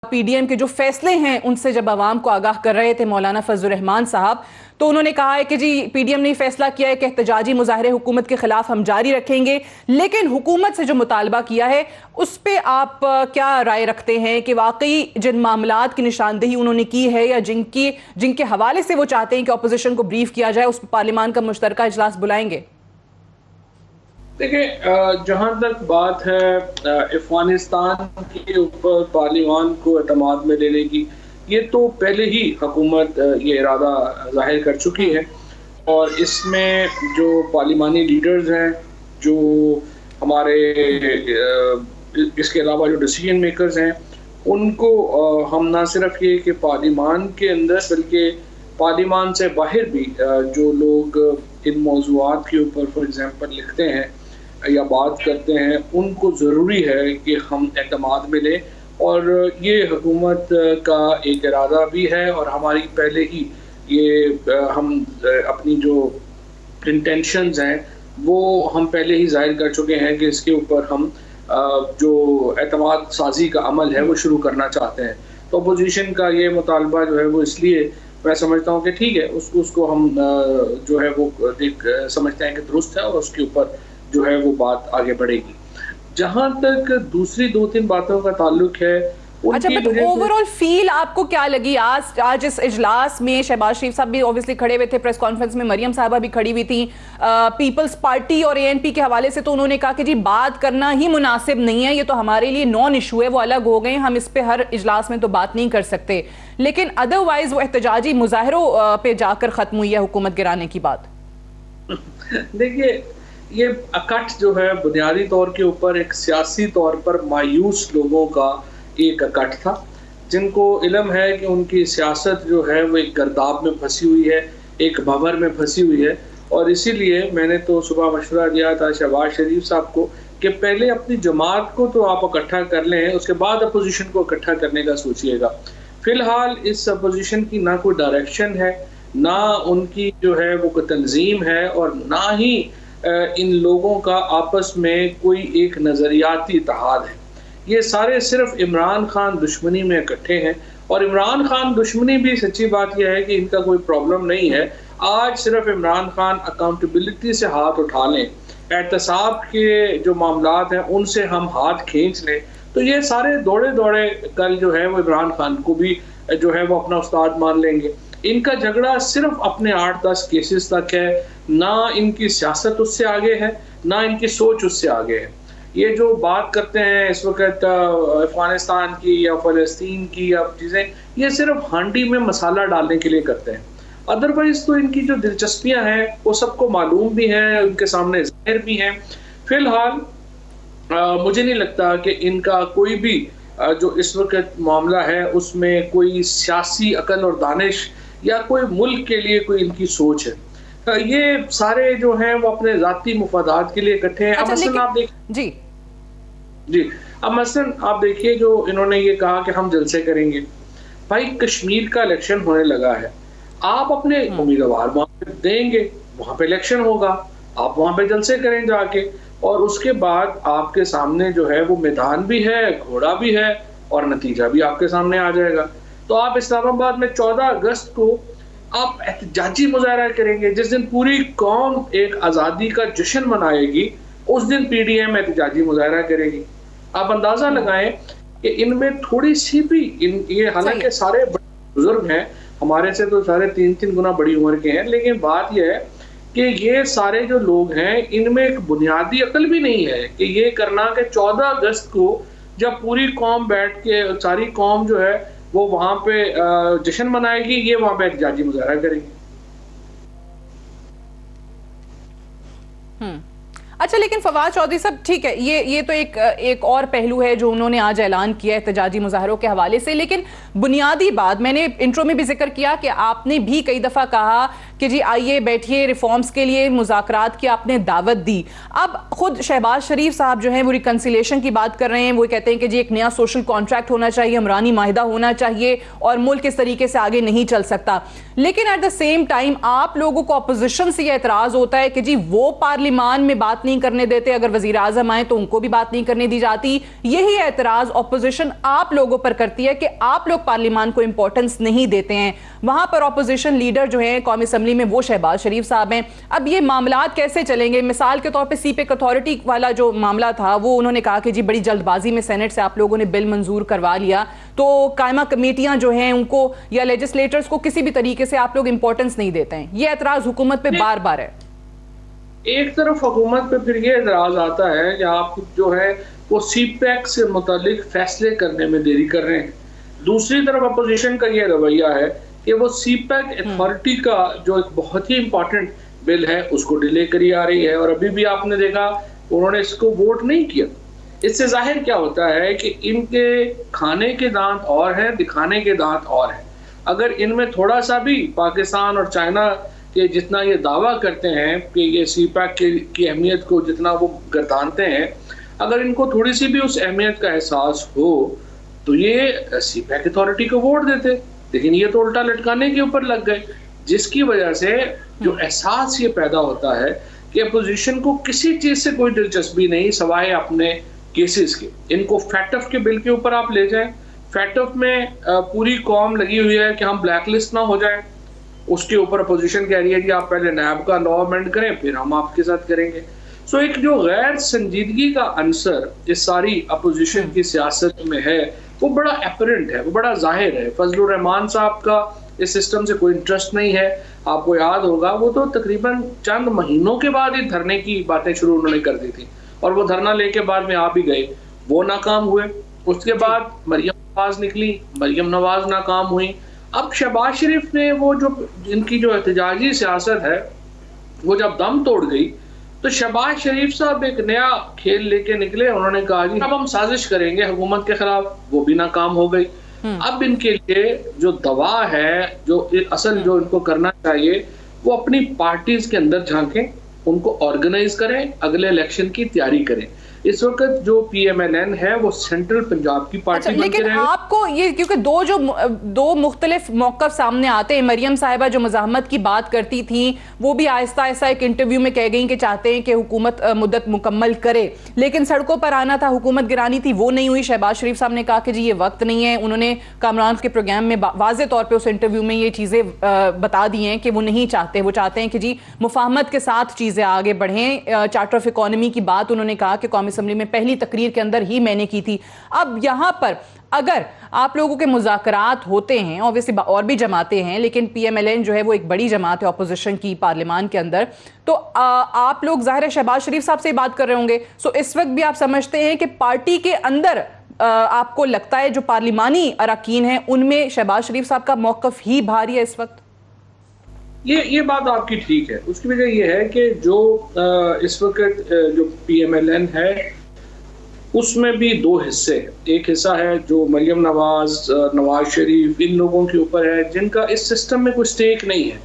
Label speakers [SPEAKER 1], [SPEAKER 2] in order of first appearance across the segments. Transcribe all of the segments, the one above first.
[SPEAKER 1] P D M کے جو فیصلے ہیں ان سے جب عوام کو آگاہ کر رہے تھے مولانا فضل الرحمان صاحب، تو انہوں نے کہا ہے کہ جی پی ڈی ایم نے فیصلہ کیا ہے کہ احتجاجی مظاہرے حکومت کے خلاف ہم جاری رکھیں گے، لیکن حکومت سے جو مطالبہ کیا ہے اس پہ آپ کیا رائے رکھتے ہیں کہ واقعی جن معاملات کی نشاندہی انہوں نے کی ہے یا جن کے حوالے سے وہ چاہتے ہیں کہ اپوزیشن کو بریف کیا جائے، اس پہ پارلیمان کا مشترکہ اجلاس بلائیں گے؟
[SPEAKER 2] دیکھیں، جہاں تک بات ہے افغانستان کے اوپر پارلیمان کو اعتماد میں لینے کی، یہ تو پہلے ہی حکومت یہ ارادہ ظاہر کر چکی ہے، اور اس میں جو پارلیمانی لیڈرز ہیں، جو ہمارے اس کے علاوہ جو ڈیسیژن میکرز ہیں، ان کو ہم نہ صرف یہ کہ پارلیمان کے اندر بلکہ پارلیمان سے باہر بھی جو لوگ ان موضوعات کے اوپر فار ایگزامپل لکھتے ہیں یا بات کرتے ہیں، ان کو ضروری ہے کہ ہم اعتماد میں لیں، اور یہ حکومت کا ایک ارادہ بھی ہے، اور ہماری پہلے ہی یہ ہم اپنی جو انٹینشنز ہیں وہ ہم پہلے ہی ظاہر کر چکے ہیں کہ اس کے اوپر ہم جو اعتماد سازی کا عمل ہے وہ شروع کرنا چاہتے ہیں۔ تو اپوزیشن کا یہ مطالبہ جو ہے وہ اس لیے میں سمجھتا ہوں کہ ٹھیک ہے، اس کو ہم جو ہے وہ سمجھتے ہیں کہ درست ہے، اور اس کے اوپر جو ہے وہ بات آگے بڑھے گی۔ جہاں تک دوسری دو تین باتوں کا تعلق ہے،
[SPEAKER 1] اچھا، بٹ اوورآل فیل آپ کو کیا لگی آج اس اجلاس میں؟ شہباز شریف صاحب بھی اوبیسلی کھڑے ہوئے تھے پریس کانفرنس میں، مریم صاحبہ بھی کھڑی ہوئی تھیں، پیپلز پارٹی اور اے این پی کے حوالے سے تو انہوں نے کہا کہ جی بات کرنا ہی مناسب نہیں ہے، یہ تو ہمارے لیے نان ایشو ہے، وہ الگ ہو گئے، ہم اس پہ ہر اجلاس میں تو بات نہیں کر سکتے، لیکن ادروائز وہ احتجاجی مظاہروں پہ جا کر ختم ہوئی ہے حکومت گرانے کی بات۔
[SPEAKER 2] دیکھیے، یہ اکٹھ جو ہے بنیادی طور کے اوپر ایک سیاسی طور پر مایوس لوگوں کا ایک اکٹھ تھا، جن کو علم ہے کہ ان کی سیاست جو ہے وہ ایک گرداب میں پھنسی ہوئی ہے، ایک بھنور میں پھنسی ہوئی ہے، اور اسی لیے میں نے تو صبح مشورہ دیا تھا شہباز شریف صاحب کو کہ پہلے اپنی جماعت کو تو آپ اکٹھا کر لیں، اس کے بعد اپوزیشن کو اکٹھا کرنے کا سوچئے گا۔ فی الحال اس اپوزیشن کی نہ کوئی ڈائریکشن ہے، نہ ان کی جو ہے وہ کوئی تنظیم ہے، اور نہ ہی ان لوگوں کا آپس میں کوئی ایک نظریاتی اتحاد ہے۔ یہ سارے صرف عمران خان دشمنی میں اکٹھے ہیں، اور عمران خان دشمنی بھی سچی بات یہ ہے کہ ان کا کوئی پرابلم نہیں ہے۔ آج صرف عمران خان اکاؤنٹیبلٹی سے ہاتھ اٹھا لیں، احتساب کے جو معاملات ہیں ان سے ہم ہاتھ کھینچ لیں، تو یہ سارے دوڑے کل جو ہے وہ عمران خان کو بھی جو ہے وہ اپنا استاد مان لیں گے۔ ان کا جھگڑا صرف اپنے 8-10 کیسز تک ہے، نہ ان کی سیاست اس سے آگے ہے، نہ ان کی سوچ اس سے آگے ہے۔ یہ جو بات کرتے ہیں اس وقت افغانستان کی یا فلسطین کی یا چیزیں، یہ صرف ہانڈی میں مسالہ ڈالنے کے لیے کرتے ہیں، ادروائز تو ان کی جو دلچسپیاں ہیں وہ سب کو معلوم بھی ہیں، ان کے سامنے ظاہر بھی ہیں۔ فی الحال مجھے نہیں لگتا کہ ان کا کوئی بھی جو اس وقت معاملہ ہے اس میں کوئی سیاسی عقل اور دانش یا کوئی ملک کے لیے کوئی ان کی سوچ ہے۔ یہ سارے جو ہیں وہ اپنے ذاتی مفادات کے لیے اکٹھے ہیں۔ اب مثلا آپ آپ دیکھیے جو انہوں نے یہ کہا کہ ہم جلسے کریں گے، بھائی کشمیر کا الیکشن ہونے لگا ہے، آپ اپنے امیدوار وہاں پہ دیں گے، وہاں پہ الیکشن ہوگا، آپ وہاں پہ جلسے کریں جا کے، اور اس کے بعد آپ کے سامنے جو ہے وہ میدان بھی ہے، گھوڑا بھی ہے، اور نتیجہ بھی آپ کے سامنے آ جائے گا۔ تو آپ اسلام آباد میں 14 اگست کو آپ احتجاجی مظاہرہ کریں گے، جس دن پوری قوم ایک آزادی کا جشن منائے گی، اس دن پی ڈی ایم احتجاجی مظاہرہ کرے گی۔ آپ اندازہ لگائیں کہ ان میں تھوڑی سی بھی یہ حالانکہ سارے بزرگ ہیں، ہمارے سے تو سارے 3 گنا بڑی عمر کے ہیں، لیکن بات یہ ہے کہ یہ سارے جو لوگ ہیں ان میں ایک بنیادی عقل بھی نہیں ہے کہ یہ کرنا کہ 14 اگست کو جب پوری قوم بیٹھ کے ساری قوم جو ہے وہ وہاں پہ جشن منائے گی، یہ وہاں پہ احتجاجی مظاہرہ کریں گے۔
[SPEAKER 1] اچھا، لیکن فواد چودھری صاحب ٹھیک ہے، یہ تو ایک اور پہلو ہے جو انہوں نے آج اعلان کیا احتجاجی مظاہروں کے حوالے سے، لیکن بنیادی بات میں نے انٹرو میں بھی ذکر کیا کہ آپ نے بھی کئی دفعہ کہا کہ جی آئیے بیٹھیے ریفارمز کے لیے مذاکرات کی آپ نے دعوت دی. اب خود شہباز شریف صاحب جو ہیں وہ ریکنسیلیشن کی بات کر رہے ہیں, وہ کہتے ہیں کہ جی ایک نیا سوشل کانٹریکٹ ہونا چاہیے, عمرانی معاہدہ ہونا چاہیے اور ملک اس طریقے سے آگے نہیں چل سکتا. لیکن ایٹ دا سیم ٹائم آپ لوگوں کو اپوزیشن سے یہ اعتراض ہوتا ہے کہ جی وہ پارلیمان میں بات نہیں کرنے دیتے, اگر وزیر اعظم آئیں تو ان کو بھی بات نہیں کرنے دی جاتی. یہی اعتراض اپوزیشن آپ لوگوں پر کرتی ہے کہ آپ لوگ پارلیمان کو امپورٹنس نہیں دیتے ہیں. وہاں پر اپوزیشن لیڈر جو ہیں قومی اسمبلی میں وہ شہباز شریف صاحب ہیں. اب یہ معاملات کیسے چلیں گے؟ مثال کے طور پہ سی پیک اتھارٹی والا جو معاملہ تھا وہ انہوں نے کہا کہ جی بڑی جلد بازی میں سینٹ سے آپ لوگوں نے بل منظور کروا لیا, تو قائمہ کمیٹیاں جو ہیں ان کو یا لیجسلیٹرز کو کسی بھی طریقے سے آپ لوگ امپورٹنس نہیں دیتے ہیں. یہ اعتراض حکومت پہ بار بار ہے.
[SPEAKER 2] ایک طرف حکومت پہ پھر یہ اعتراض آتا ہے کہ آپ جو ہے وہ سی پیک سے متعلق فیصلے کرنے میں دیری کر رہے ہیں. دوسری طرف اپوزیشن کا یہ رویہ ہے کہ وہ سی پیک اتھارٹی کا جو ایک بہت ہی امپورٹنٹ بل ہے اس کو ڈیلے کری آ رہی ہے, اور ابھی بھی آپ نے دیکھا انہوں نے اس کو ووٹ نہیں کیا. اس سے ظاہر کیا ہوتا ہے کہ ان کے کھانے کے دانت اور ہیں, دکھانے کے دانت اور ہیں. اگر ان میں تھوڑا سا بھی پاکستان اور چائنا کے جتنا یہ دعویٰ کرتے ہیں کہ یہ سی پیک کی اہمیت کو جتنا وہ گردانتے ہیں, اگر ان کو تھوڑی سی بھی اس اہمیت کا احساس ہو تو یہ سی پیک اتھارٹی کو ووٹ دیتے. لیکن یہ تو الٹا لٹکانے کے اوپر لگ گئے, جس کی وجہ سے جو احساس یہ پیدا ہوتا ہے کہ اپوزیشن کو کسی چیز سے کوئی دلچسپی نہیں سوائے اپنے کیسز کے. ان کو فیٹف کے بل کے اوپر آپ لے جائیں, فیٹف میں پوری قوم لگی ہوئی ہے کہ ہم بلیک لسٹ نہ ہو جائیں. اس کے اوپر اپوزیشن کہہ رہی ہے کہ آپ پہلے نیب کا لا امینڈ کریں پھر ہم آپ کے ساتھ کریں گے. سو ایک جو غیر سنجیدگی کا عنصر اس ساری اپوزیشن کی سیاست میں ہے وہ بڑا اپیرنٹ ہے, وہ بڑا ظاہر ہے. فضل الرحمان صاحب کا اس سسٹم سے کوئی انٹرسٹ نہیں ہے. آپ کو یاد ہوگا وہ تو تقریباً چند مہینوں کے بعد ہی دھرنے کی باتیں شروع انہوں نے کر دی تھی, اور وہ دھرنا لے کے بعد میں آ بھی گئے, وہ ناکام ہوئے. اس کے بعد مریم نواز نکلی, مریم نواز ناکام ہوئی. اب شہباز شریف نے وہ جو ان کی جو احتجاجی سیاست ہے وہ جب دم توڑ گئی تو شہباز شریف صاحب ایک نیا کھیل لے کے نکلے. انہوں نے کہا جی اب ہم سازش کریں گے حکومت کے خلاف, وہ بھی ناکام ہو گئی. اب ان کے لیے جو دوا ہے, جو اصل جو ان کو کرنا چاہیے وہ اپنی پارٹیز کے اندر جھانکیں, ان کو آرگنائز کریں, اگلے الیکشن کی تیاری کریں. اس وقت جو پی ایم ایل این ہے وہ سینٹرل پنجاب کی پارٹی بن کے رہے.
[SPEAKER 1] لیکن آپ کو یہ کیونکہ دو مختلف موقف سامنے آتے ہیں. مریم صاحبہ جو مزاحمت کی بات کرتی تھیں وہ بھی آہستہ آہستہ ایک انٹرویو میں کہہ گئیں کہ چاہتے ہیں کہ حکومت مدت مکمل کرے, لیکن سڑکوں پر آنا تھا, حکومت گرانی تھی, وہ نہیں ہوئی. شہباز شریف صاحب نے کہا کہ جی یہ وقت نہیں ہے. انہوں نے کامران کے پروگرام میں واضح طور پہ اس انٹرویو میں یہ چیزیں بتا دی ہیں کہ وہ نہیں چاہتے, وہ چاہتے ہیں کہ جی مفاہمت کے ساتھ چیزیں آگے بڑھیں. چارٹر آف اکانومی کی بات انہوں نے کہا کہ قومی اسمبلی میں پہلی تقریر کے اندر ہی میں نے کی تھی. اب یہاں پر اگر آپ لوگوں کے مذاکرات ہوتے ہیں, اوبویسلی اور بھی جماعتیں ہیں, لیکن پی ایم ایل این جو ہے وہ ایک بڑی جماعت ہے اپوزیشن کی پارلیمان کے اندر, تو آپ لوگ ظاہر ہے شہباز شریف صاحب سے بات کر رہے ہوں گے. سو اس وقت بھی آپ سمجھتے ہیں کہ پارٹی کے اندر آپ کو لگتا ہے جو پارلیمانی اراکین ہیں ان میں شہباز شریف صاحب کا موقف ہی بھاری ہے اس وقت؟
[SPEAKER 2] یہ بات آپ کی ٹھیک ہے. اس کی وجہ یہ ہے کہ جو اس وقت جو پی ایم ایل این ہے اس میں بھی دو حصے ہیں. ایک حصہ ہے جو مریم نواز, نواز شریف, ان لوگوں کے اوپر ہے جن کا اس سسٹم میں کوئی سٹیک نہیں ہے,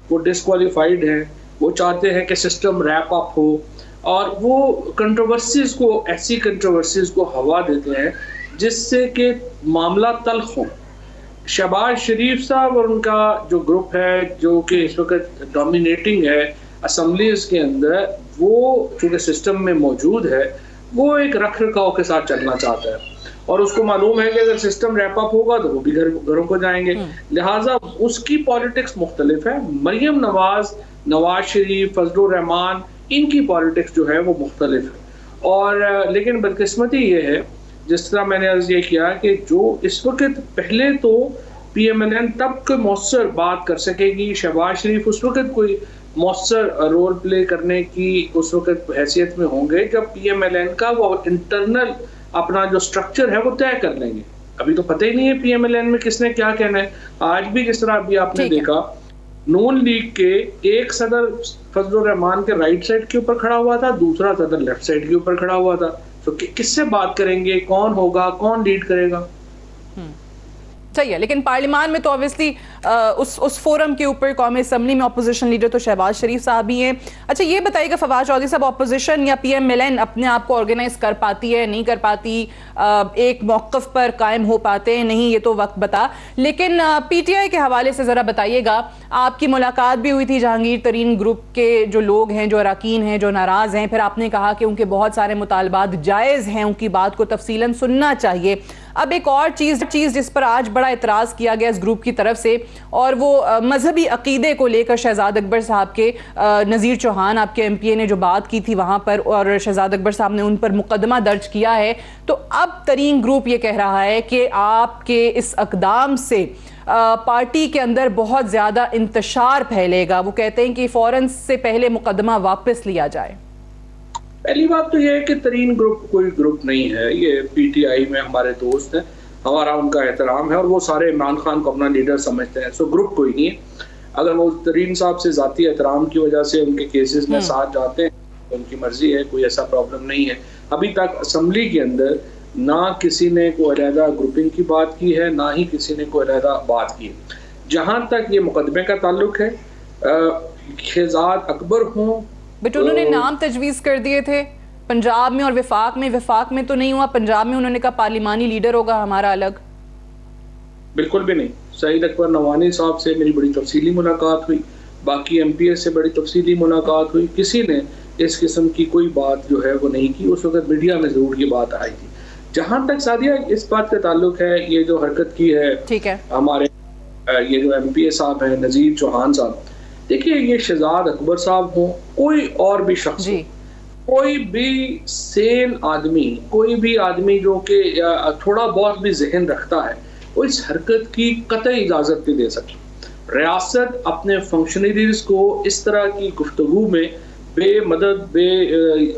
[SPEAKER 2] وہ ڈسکوالیفائیڈ ہیں, وہ چاہتے ہیں کہ سسٹم ریپ اپ ہو, اور وہ کنٹروورسیز کو, ایسی کنٹروورسیز کو ہوا دیتے ہیں جس سے کہ معاملہ تلخ ہو. شہباز شریف صاحب اور ان کا جو گروپ ہے جو کہ اس وقت ڈومینیٹنگ ہے اسمبلیز کے اندر, وہ چونکہ سسٹم میں موجود ہے وہ ایک رکھ رکھاؤ کے ساتھ چلنا چاہتا ہے, اور اس کو معلوم ہے کہ اگر سسٹم ریپ اپ ہوگا تو وہ بھی گھروں کو جائیں گے. لہٰذا اس کی پالیٹکس مختلف ہے. مریم نواز, نواز شریف, فضل الرحمان, ان کی پالیٹکس جو ہے وہ مختلف ہے. اور لیکن بدقسمتی یہ ہے جس طرح میں نے عرض یہ کیا کہ جو اس وقت پہلے تو پی ایم ایل این تب کوئی مؤثر بات کر سکے گی, شہباز شریف اس وقت کوئی مؤثر رول پلے کرنے کی اس وقت حیثیت میں ہوں گے جب پی ایم ایل این کا وہ انٹرنل اپنا جو سٹرکچر ہے وہ طے کر لیں گے. ابھی تو پتہ ہی نہیں ہے پی ایم ایل این میں کس نے کیا کہنا ہے. آج بھی جس طرح ابھی آپ نے دیکھا نون لیگ کے ایک صدر فضل الرحمان کے رائٹ سائڈ کے اوپر کھڑا ہوا تھا, دوسرا صدر لیفٹ سائڈ کے اوپر کھڑا ہوا تھا. تو کس سے بات کریں گے, کون ہوگا, کون لیڈ کرے گا؟
[SPEAKER 1] صحیح ہے، لیکن پارلیمان میں تو اوبیسلی اس فورم کے اوپر قومی اسمبلی میں اپوزیشن لیڈر تو شہباز شریف صاحب ہی ہیں. اچھا یہ بتائیے گا فواد چودھری صاحب، اپوزیشن یا پی ایم ایل این اپنے آپ کو آرگنائز کر پاتی ہے نہیں کر پاتی، ایک موقف پر قائم ہو پاتے ہیں نہیں، یہ تو وقت بتا. لیکن پی ٹی آئی کے حوالے سے ذرا بتائیے گا، آپ کی ملاقات بھی ہوئی تھی جہانگیر ترین گروپ کے جو لوگ ہیں، جو اراکین ہیں، جو ناراض ہیں، پھر آپ نے کہا کہ ان کے بہت سارے مطالبات جائز ہیں، ان کی بات کو تفصیلاً سننا چاہیے. اب ایک اور چیز جس پر آج بڑا اعتراض کیا گیا اس گروپ کی طرف سے، اور وہ مذہبی عقیدے کو لے کر شہزاد اکبر صاحب کے نذیر چوہان آپ کے ایم پی اے نے جو بات کی تھی وہاں پر، اور شہزاد اکبر صاحب نے ان پر مقدمہ درج کیا ہے. تو اب ترین گروپ یہ کہہ رہا ہے کہ آپ کے اس اقدام سے پارٹی کے اندر بہت زیادہ انتشار پھیلے گا. وہ کہتے ہیں کہ فوراً سے پہلے مقدمہ واپس لیا جائے.
[SPEAKER 2] پہلی بات تو یہ ہے کہ ترین گروپ کوئی گروپ نہیں ہے، یہ پی ٹی آئی میں ہمارے دوست ہیں، ہمارا ان کا احترام ہے، اور وہ سارے عمران خان کو اپنا لیڈر سمجھتے ہیں. سو گروپ کوئی نہیں ہے. اگر وہ ترین صاحب سے ذاتی احترام کی وجہ سے ان کے کیسز میں ساتھ جاتے ہیں، ان کی مرضی ہے، کوئی ایسا پرابلم نہیں ہے. ابھی تک اسمبلی کے اندر نہ کسی نے کوئی علیحدہ گروپنگ کی بات کی ہے، نہ ہی کسی نے کوئی علیحدہ بات کی. جہاں تک یہ مقدمے کا تعلق ہے، شہزاد اکبر ہوں،
[SPEAKER 1] بٹ انہوں نے نام تجویز کر دیے تھے پنجاب میں اور وفاق میں تو نہیں ہوا. پنجاب میں انہوں نے کہا پارلیمانی لیڈر ہوگا ہمارا الگ.
[SPEAKER 2] بالکل بھی نہیں. سعید اکبر نوانی صاحب سے میری بڑی تفصیلی ملاقات ہوئی، باقی ایم پی ایس سے بڑی تفصیلی ملاقات ہوئی، کسی نے اس قسم کی کوئی بات جو ہے وہ نہیں کی. اس وقت میڈیا میں ضرور یہ بات آئی تھی. جہاں تک سعدیہ اس بات کا تعلق ہے، یہ جو حرکت کی ہے
[SPEAKER 1] ٹھیک ہے
[SPEAKER 2] ہمارے یہ جو ایم پی اے صاحب ہیں نذیر چوہان صاحب، دیکھیے یہ شہزاد اکبر صاحب ہوں، کوئی اور بھی شخص ہو، کوئی بھی سین آدمی، کوئی بھی آدمی جو کہ تھوڑا بہت بھی ذہن رکھتا ہے، وہ اس حرکت کی قطعی اجازت نہیں دے سکتی. ریاست اپنے فنکشنریز کو اس طرح کی گفتگو میں بے مدد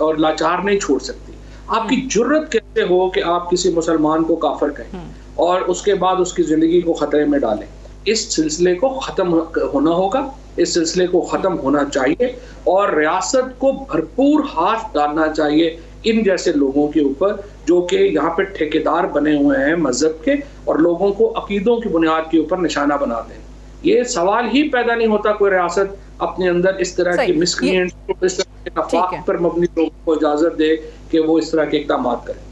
[SPEAKER 2] اور لاچار نہیں چھوڑ سکتی. آپ کی جرت کیسے ہو کہ آپ کسی مسلمان کو کافر کہیں اور اس کے بعد اس کی زندگی کو خطرے میں ڈالیں. اس سلسلے کو ختم ہونا ہوگا، اس سلسلے کو ختم ہونا چاہیے، اور ریاست کو بھرپور ہاتھ ڈالنا چاہیے ان جیسے لوگوں کے اوپر جو کہ یہاں پہ ٹھیکیدار بنے ہوئے ہیں مذہب کے، اور لوگوں کو عقیدوں کی بنیاد کے اوپر نشانہ بناتے ہیں. یہ سوال ہی پیدا نہیں ہوتا کوئی ریاست اپنے اندر اس طرح کی مسکرینٹس، اس طرح کے نفاق پر مبنی لوگوں کو اجازت دے کہ وہ اس طرح کے اقدامات کریں.